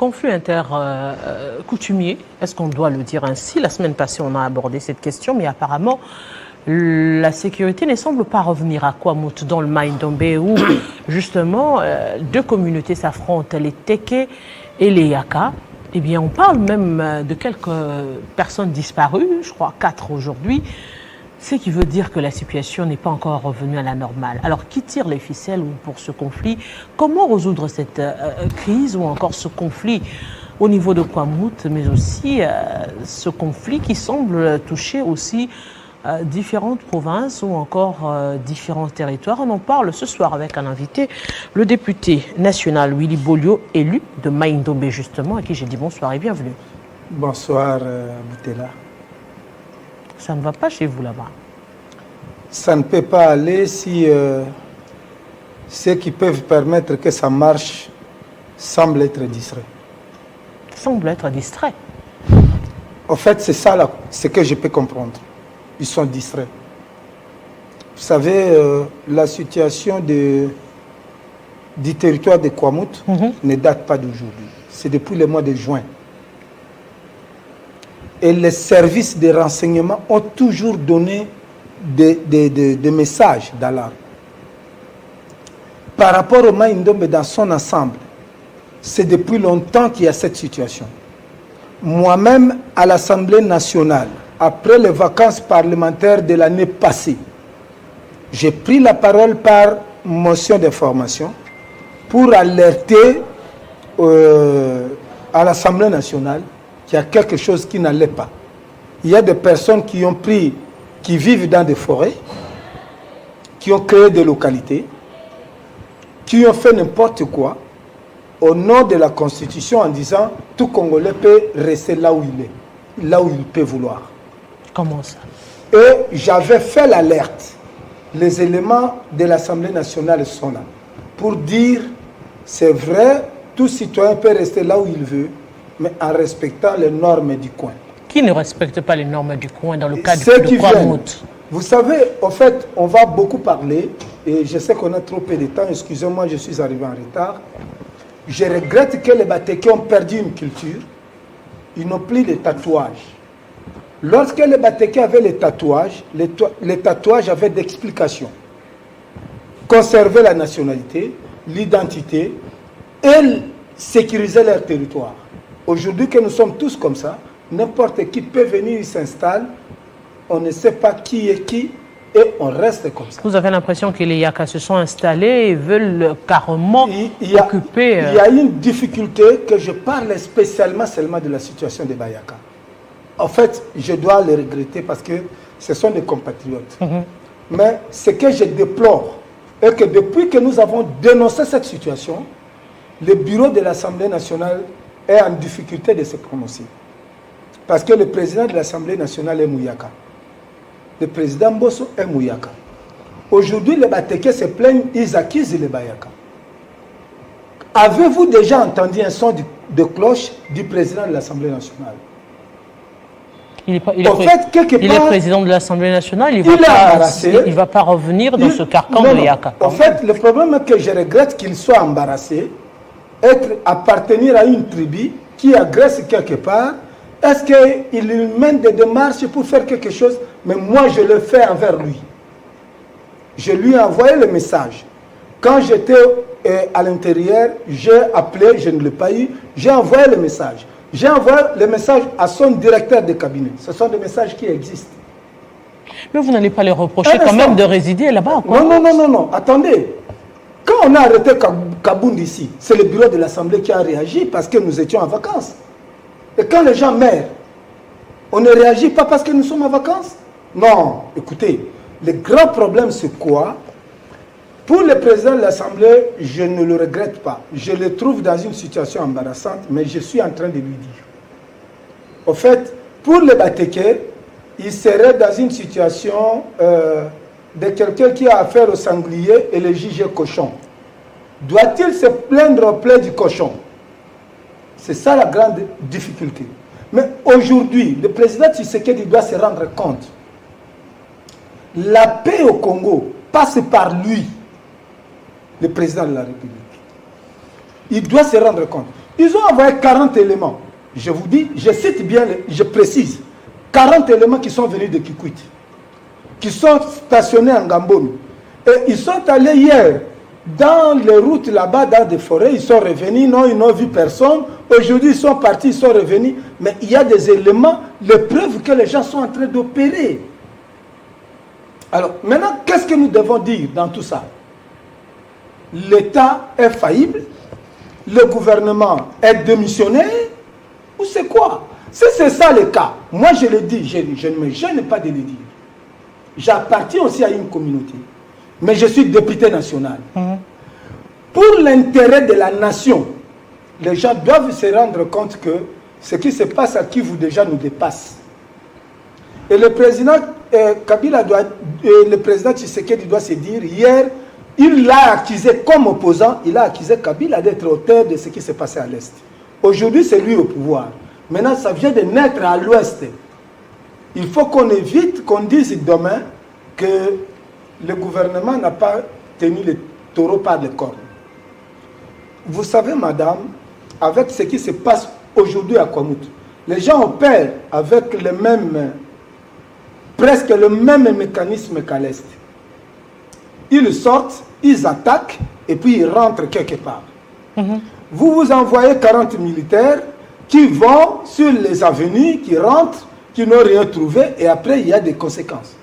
Conflit intercoutumier, est-ce qu'on doit le dire ainsi? La semaine passée, on a abordé cette question, mais apparemment, la sécurité ne semble pas revenir à Kwamouth, dans le Mai-Ndombe, où justement deux communautés s'affrontent, les Teke et les Yaka. Eh bien, on parle même de quelques personnes disparues, je crois 4 aujourd'hui, ce qui veut dire que la situation n'est pas encore revenue à la normale. Alors, qui tire les ficelles pour ce conflit? Comment résoudre cette crise ou encore ce conflit au niveau de Kwamouth, mais aussi ce conflit qui semble toucher aussi différentes provinces ou encore différents territoires? On en parle ce soir avec un invité, le député national Willy Bolio, élu de Mai-Ndombe justement, à qui j'ai dit bonsoir et bienvenue. Bonsoir Boutela. Ça ne va pas chez vous là-bas? Ça ne peut pas aller si ceux qui peuvent permettre que ça marche semblent être distraits. Semble être distrait. En fait, c'est ça là, ce que je peux comprendre. Ils sont distraits. Vous savez, la situation du territoire de Kwamouth ne date pas d'aujourd'hui. C'est depuis le mois de juin. Et les services de renseignement ont toujours donné des messages d'alarme. Par rapport au Mai-Ndombe dans son ensemble, c'est depuis longtemps qu'il y a cette situation. Moi-même, à l'Assemblée nationale, après les vacances parlementaires de l'année passée, j'ai pris la parole par motion d'information pour alerter à l'Assemblée nationale qu'il y a quelque chose qui n'allait pas. Il y a des personnes qui vivent dans des forêts, qui ont créé des localités, qui ont fait n'importe quoi au nom de la Constitution en disant tout Congolais peut rester là où il est, là où il peut vouloir. Comment ça? Et j'avais fait l'alerte. Les éléments de l'Assemblée nationale sont là pour dire c'est vrai, tout citoyen peut rester là où il veut, mais en respectant les normes du coin. Qui ne respecte pas les normes du coin dans le cadre de Kwamouth? Vous savez, en fait, on va beaucoup parler, et je sais qu'on a trop peu de temps, excusez-moi, je suis arrivé en retard. Je regrette que les Batékés ont perdu une culture, ils n'ont plus de tatouages. Lorsque les Batékés avaient les tatouages avaient d'explications. Conserver la nationalité, l'identité, et sécuriser leur territoire. Aujourd'hui que nous sommes tous comme ça, n'importe qui peut venir, il s'installe, on ne sait pas qui est qui, et on reste comme ça. Vous avez l'impression que les Yaka se sont installés et veulent carrément occuper... Il y a une difficulté que je parle spécialement seulement de la situation des Bayaka. En fait, je dois le regretter parce que ce sont des compatriotes. Mais ce que je déplore est que depuis que nous avons dénoncé cette situation, le bureau de l'Assemblée nationale est en difficulté de se prononcer. Parce que le président de l'Assemblée nationale est Mouyaka. Le président Bosso est Mouyaka. Aujourd'hui, les Batékés se plaignent, ils accusent les Bayaka. Avez-vous déjà entendu un son de cloche du président de l'Assemblée nationale? Il est président de l'Assemblée nationale, il ne va pas revenir dans ce carcan de Yaka. En fait, le problème est que je regrette qu'il soit embarrassé, appartenir à une tribu qui agresse quelque part. Est-ce qu'il mène des démarches pour faire quelque chose? Mais moi, je le fais envers lui. Je lui ai envoyé le message. Quand j'étais à l'intérieur, j'ai appelé, je ne l'ai pas eu, j'ai envoyé le message. J'ai envoyé le message à son directeur de cabinet. Ce sont des messages qui existent. Mais vous n'allez pas les reprocher quand même de résider là-bas, quoi? Non, attendez. Quand on a arrêté Kabound ici, c'est le bureau de l'Assemblée qui a réagi parce que nous étions en vacances. Et quand les gens meurent, on ne réagit pas parce que nous sommes en vacances? Non, écoutez, le grand problème c'est quoi? Pour le président de l'Assemblée, je ne le regrette pas. Je le trouve dans une situation embarrassante, mais je suis en train de lui dire. Au fait, pour les Batékés, il serait dans une situation de quelqu'un qui a affaire au sanglier et le juge cochon. Doit-il se plaindre au plaid du cochon? C'est ça la grande difficulté. Mais aujourd'hui, le président Tshisekedi doit se rendre compte. La paix au Congo passe par lui, le président de la République. Il doit se rendre compte. Ils ont envoyé 40 éléments. Je vous dis, je cite bien, je précise, 40 éléments qui sont venus de Kikwit, qui sont stationnés en Gamboni. Et ils sont allés hier dans les routes là-bas, dans des forêts, ils sont revenus, non, ils n'ont vu personne. Aujourd'hui, ils sont partis, ils sont revenus. Mais il y a des éléments, les preuves que les gens sont en train d'opérer. Alors, maintenant, qu'est-ce que nous devons dire dans tout ça? L'État est faillible, le gouvernement est démissionnaire, ou c'est quoi? Si c'est ça le cas, moi je le dis, je ne me gêne pas de le dire. J'appartiens aussi à une communauté, mais je suis député national. Pour l'intérêt de la nation, les gens doivent se rendre compte que ce qui se passe à Kivu déjà nous dépasse. Et le président Kabila le président Tshisekedi doit se dire, hier, il l'a accusé comme opposant, il a accusé Kabila d'être auteur de ce qui s'est passé à l'Est. Aujourd'hui, c'est lui au pouvoir. Maintenant, ça vient de naître à l'Ouest. Il faut qu'on évite, qu'on dise demain que le gouvernement n'a pas tenu le taureau par les cornes. Vous savez, madame, avec ce qui se passe aujourd'hui à Kwamouth, les gens opèrent avec presque le même mécanisme qu'à l'Est. Ils sortent, ils attaquent et puis ils rentrent quelque part. Vous envoyez 40 militaires qui vont sur les avenues, qui rentrent, qui n'ont rien trouvé et après il y a des conséquences.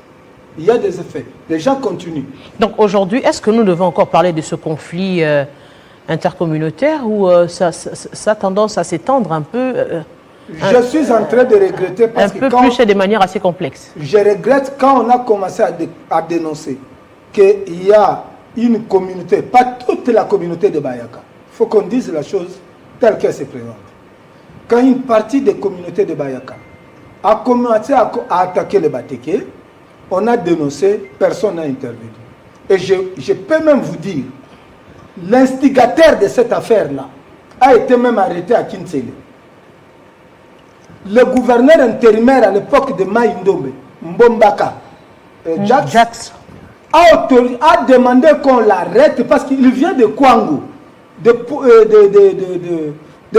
Il y a des effets. Les gens continuent. Donc aujourd'hui, est-ce que nous devons encore parler de ce conflit intercommunautaire ou ça a tendance à s'étendre un peu je suis en train de regretter parce que plus et de manière assez complexe. Je regrette quand on a commencé à dénoncer qu'il y a une communauté, pas toute la communauté de Bayaka. Il faut qu'on dise la chose telle qu'elle se présente. Quand une partie des communautés de Bayaka a commencé à attaquer les Bateke, on a dénoncé, personne n'a intervenu. Et je peux même vous dire, l'instigateur de cette affaire-là a été même arrêté à Kinsele. Le gouverneur intérimaire à l'époque de Maïndombe, Mbombaka, Jax, a demandé qu'on l'arrête parce qu'il vient de Kwango, de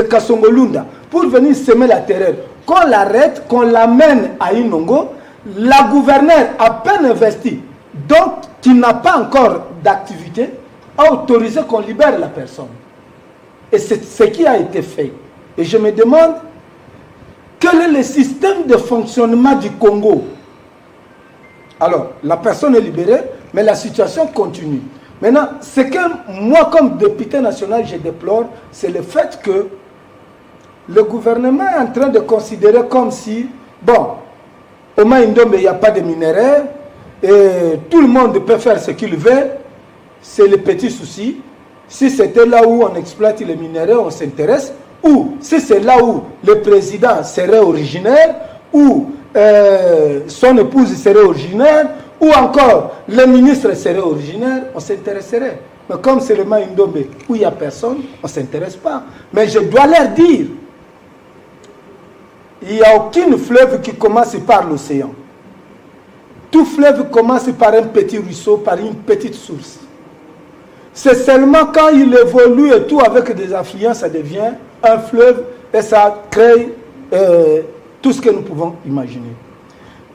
Kasongolunda, pour venir semer la terreur. Qu'on l'arrête, qu'on l'amène à Inongo, la gouverneure à peine investie, donc qui n'a pas encore d'activité, a autorisé qu'on libère la personne. Et c'est ce qui a été fait. Et je me demande, quel est le système de fonctionnement du Congo? Alors, la personne est libérée, mais la situation continue. Maintenant, ce que moi, comme député national, je déplore, c'est le fait que le gouvernement est en train de considérer comme si, bon, au Maïndombe, il n'y a pas de minerais, et tout le monde peut faire ce qu'il veut, c'est le petit souci. Si c'était là où on exploite les minerais, on s'intéresse, ou si c'est là où le président serait originaire, ou son épouse serait originaire, ou encore le ministre serait originaire, on s'intéresserait. Mais comme c'est le Maïndombe où il n'y a personne, on ne s'intéresse pas. Mais je dois leur dire, il n'y a aucun fleuve qui commence par l'océan. Tout fleuve commence par un petit ruisseau, par une petite source. C'est seulement quand il évolue et tout avec des affluents, ça devient un fleuve et ça crée tout ce que nous pouvons imaginer.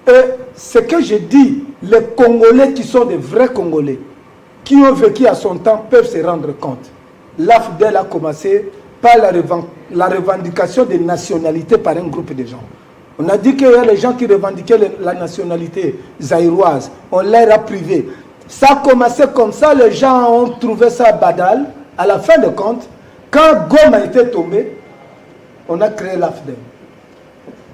Et ce que je dis, les Congolais qui sont des vrais Congolais, qui ont vécu à son temps, peuvent se rendre compte. L'AFDEL a commencé par la revendication des nationalités par un groupe de gens. On a dit qu'il y a les gens qui revendiquaient la nationalité zaïroise. On leur a privé. Ça a commencé comme ça, les gens ont trouvé ça badal. À la fin de compte, quand Goma a été tombé, on a créé l'AFDEL.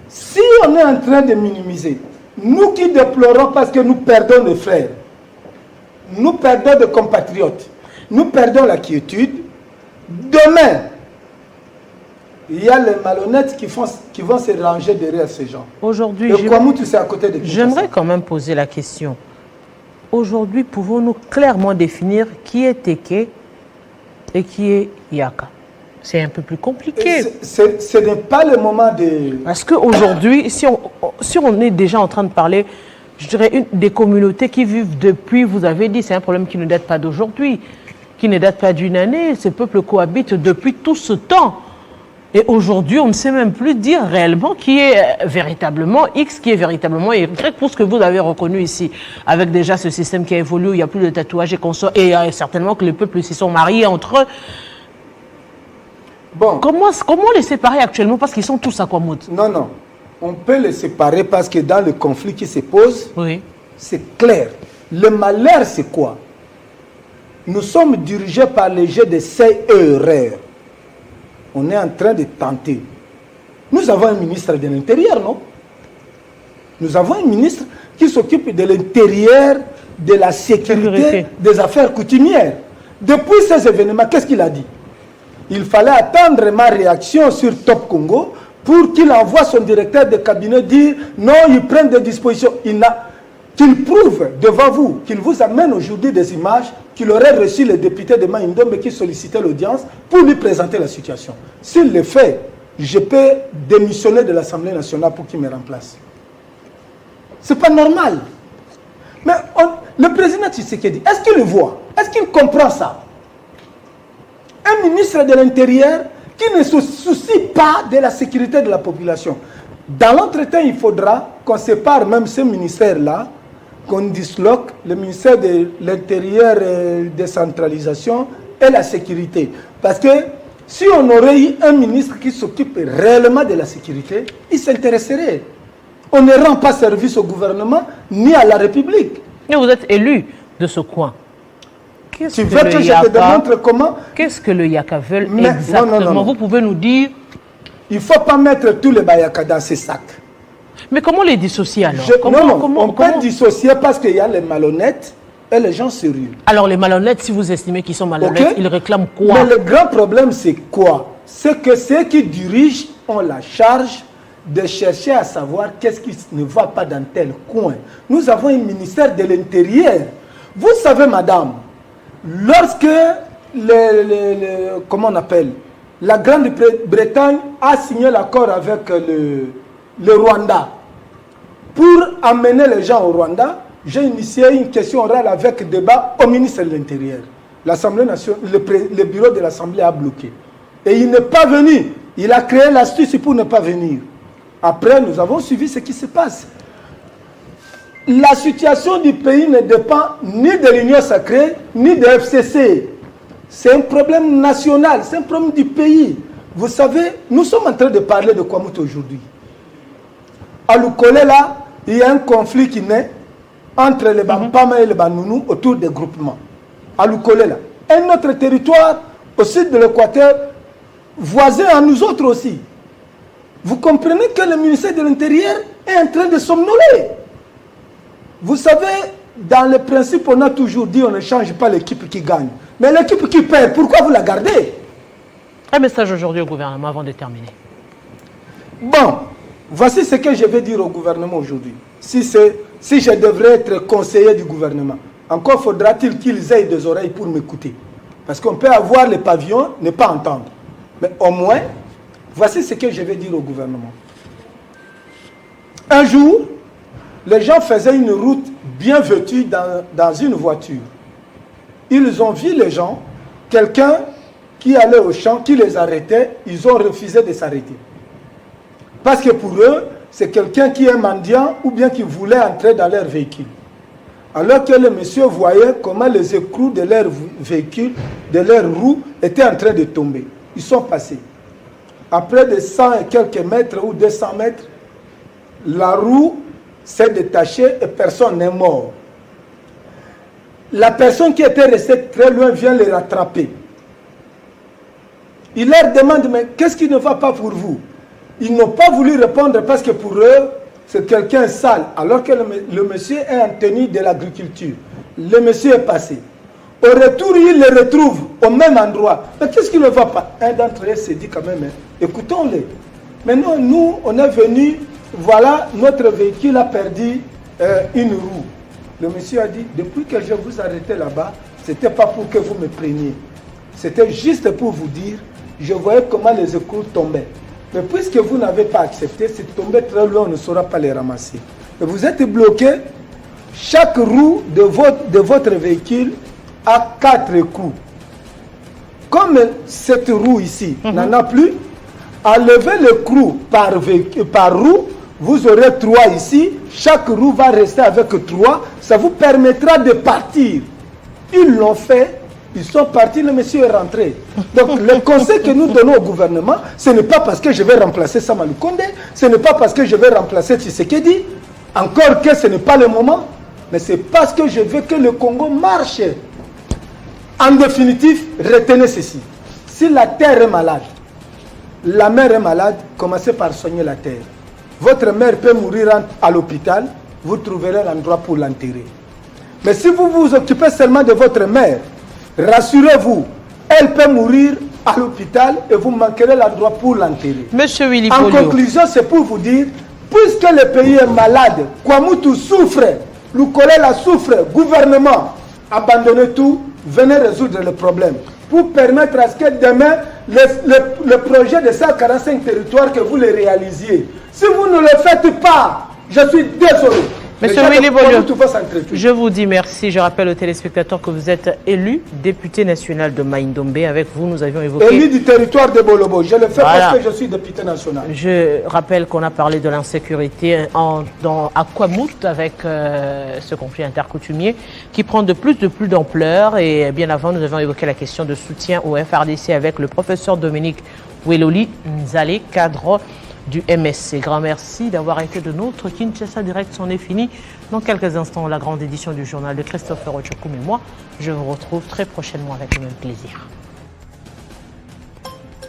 Si on est en train de minimiser, nous qui déplorons parce que nous perdons nos frères, nous perdons des compatriotes, nous perdons la quiétude, demain, il y a les malhonnêtes qui vont se ranger derrière ces gens. Aujourd'hui, j'aimerais quand même poser la question. Aujourd'hui, pouvons-nous clairement définir qui est Teke et qui est Yaka? C'est un peu plus compliqué. Ce n'est pas le moment de... Parce qu'aujourd'hui, si on est déjà en train de parler, je dirais, des communautés qui vivent depuis, vous avez dit, c'est un problème qui ne date pas d'aujourd'hui, qui ne date pas d'une année. Ces peuples cohabitent depuis tout ce temps. Et aujourd'hui, on ne sait même plus dire réellement qui est véritablement X, qui est véritablement Y, pour ce que vous avez reconnu ici, avec déjà ce système qui a évolué, où il n'y a plus de tatouages et consorts, et certainement que les peuples s'y sont mariés entre eux. Bon. Comment les séparer actuellement? Parce qu'ils sont tous à Kwamout. Non, non. On peut les séparer parce que dans le conflit qui se pose, Oui. c'est clair. Le malheur, c'est quoi? Nous sommes dirigés par les jeux de ces erreurs. On est en train de tenter. Nous avons un ministre de l'Intérieur, non? Nous avons un ministre qui s'occupe de l'intérieur, de la sécurité, des affaires coutumières. Depuis ces événements, qu'est-ce qu'il a dit? Il fallait attendre ma réaction sur Top Congo pour qu'il envoie son directeur de cabinet dire non, il prend des dispositions. Qu'il prouve devant vous, qu'il vous amène aujourd'hui des images qu'il aurait reçu le député de Maïndombe qui sollicitait l'audience pour lui présenter la situation. S'il le fait, je peux démissionner de l'Assemblée nationale pour qu'il me remplace. Ce n'est pas normal. Mais le président Tshisekedi, est-ce qu'il le voit? Est-ce qu'il comprend ça? Un ministre de l'Intérieur qui ne se soucie pas de la sécurité de la population. Dans l'entretien, il faudra qu'on sépare même ce ministère-là, qu'on disloque le ministère de l'Intérieur et décentralisation et la sécurité. Parce que si on aurait eu un ministre qui s'occupe réellement de la sécurité, il s'intéresserait. On ne rend pas service au gouvernement ni à la République. Mais vous êtes élu de ce coin. Tu veux que je te démontre comment? Qu'est-ce que le Yaka veut exactement? Non. Vous pouvez nous dire? Il ne faut pas mettre tous les Bayaka dans ces sacs. Mais comment les dissocier alors? On peut dissocier parce qu'il y a les malhonnêtes et les gens sérieux. Alors les malhonnêtes, si vous estimez qu'ils sont malhonnêtes, okay, ils réclament quoi? Mais le grand problème, c'est quoi? C'est que ceux qui dirigent ont la charge de chercher à savoir qu'est-ce qui ne va pas dans tel coin. Nous avons un ministère de l'Intérieur. Vous savez, madame, lorsque comment on appelle, la Grande-Bretagne a signé l'accord avec le Rwanda pour amener les gens au Rwanda, j'ai initié une question orale avec débat au ministre de l'Intérieur. L'Assemblée nationale, le bureau de l'Assemblée a bloqué. Et il n'est pas venu. Il a créé l'astuce pour ne pas venir. Après, nous avons suivi ce qui se passe. La situation du pays ne dépend ni de l'Union sacrée, ni de FCC. C'est un problème national, c'est un problème du pays. Vous savez, nous sommes en train de parler de Kwamout aujourd'hui. À Lukole, là, il y a un conflit qui naît entre les Bampama et les Banounou autour des groupements. À Lukole, là. Un autre territoire au sud de l'Équateur, voisin à nous autres aussi. Vous comprenez que le ministère de l'Intérieur est en train de somnoler. Vous savez, dans le principe, on a toujours dit on ne change pas l'équipe qui gagne. Mais l'équipe qui perd, pourquoi vous la gardez? Un message aujourd'hui au gouvernement avant de terminer. Bon, voici ce que je vais dire au gouvernement aujourd'hui. Si je devrais être conseiller du gouvernement, encore faudra-t-il qu'ils aient des oreilles pour m'écouter. Parce qu'on peut avoir les pavillons, ne pas entendre. Mais au moins, voici ce que je vais dire au gouvernement. Un jour, les gens faisaient une route bien vêtue dans une voiture. Ils ont vu les gens, quelqu'un qui allait au champ, qui les arrêtait, ils ont refusé de s'arrêter. Parce que pour eux, c'est quelqu'un qui est mendiant ou bien qui voulait entrer dans leur véhicule. Alors que le monsieur voyait comment les écrous de leur véhicule, de leurs roues, étaient en train de tomber. Ils sont passés. Après de 100 et quelques mètres ou 200 mètres, la roue s'est détachée et personne n'est mort. La personne qui était restée très loin vient les rattraper. Il leur demande, mais qu'est-ce qui ne va pas pour vous? Ils n'ont pas voulu répondre parce que pour eux, c'est quelqu'un sale, alors que le monsieur est en tenue de l'agriculture. Le monsieur est passé. Au retour, il les retrouve au même endroit. Mais qu'est-ce qui ne va pas? Un d'entre eux s'est dit quand même, écoutons-les. Maintenant, nous, on est venus, voilà, notre véhicule a perdu une roue. Le monsieur a dit, depuis que je vous arrêtais là-bas, ce n'était pas pour que vous me preniez. C'était juste pour vous dire, je voyais comment les écrous tombaient. Mais puisque vous n'avez pas accepté, c'est tombé très loin, on ne saura pas les ramasser. Et vous êtes bloqué, chaque roue de votre véhicule a 4 coups. Comme cette roue ici n'en a plus, enlevez le crew par roue, vous aurez 3 ici, chaque roue va rester avec 3, ça vous permettra de partir. Ils l'ont fait, ils sont partis, le monsieur est rentré. Donc le conseil que nous donnons au gouvernement, ce n'est pas parce que je vais remplacer Samalou Kondé, ce n'est pas parce que je vais remplacer Tshisekedi, encore que ce n'est pas le moment, mais c'est parce que je veux que le Congo marche. En définitive, retenez ceci. Si la terre est malade, la mère est malade, commencez par soigner la terre. Votre mère peut mourir à l'hôpital, vous trouverez l'endroit pour l'enterrer. Mais si vous vous occupez seulement de votre mère, rassurez-vous, elle peut mourir à l'hôpital et vous manquerez l'endroit pour l'enterrer. Monsieur Willy En Polio. conclusion, c'est pour vous dire, puisque le pays est malade, Kwamutu souffre, Lukolela souffre, gouvernement, abandonnez tout, venez résoudre le problème. Pour permettre à ce que demain, le projet de 145 territoires, que vous le réalisiez. Si vous ne le faites pas, je suis désolé. Monsieur Willy Polio, je vous dis merci. Je rappelle aux téléspectateurs que vous êtes élu député national de Mai-Ndombe. Avec vous, nous avions évoqué... Élu du territoire de Bolobo. Je le fais parce que je suis député national. Je rappelle qu'on a parlé de l'insécurité à Kwamouth avec ce conflit intercoutumier qui prend de plus d'ampleur. Et bien avant, nous avons évoqué la question de soutien au FRDC avec le professeur Dominique Weloli Nzale, cadre du MSC. Grand merci d'avoir été de notre Kinshasa Direct. C'en est fini. Dans quelques instants, la grande édition du journal de Christopher Ochokoum et moi. Je vous retrouve très prochainement avec le même plaisir.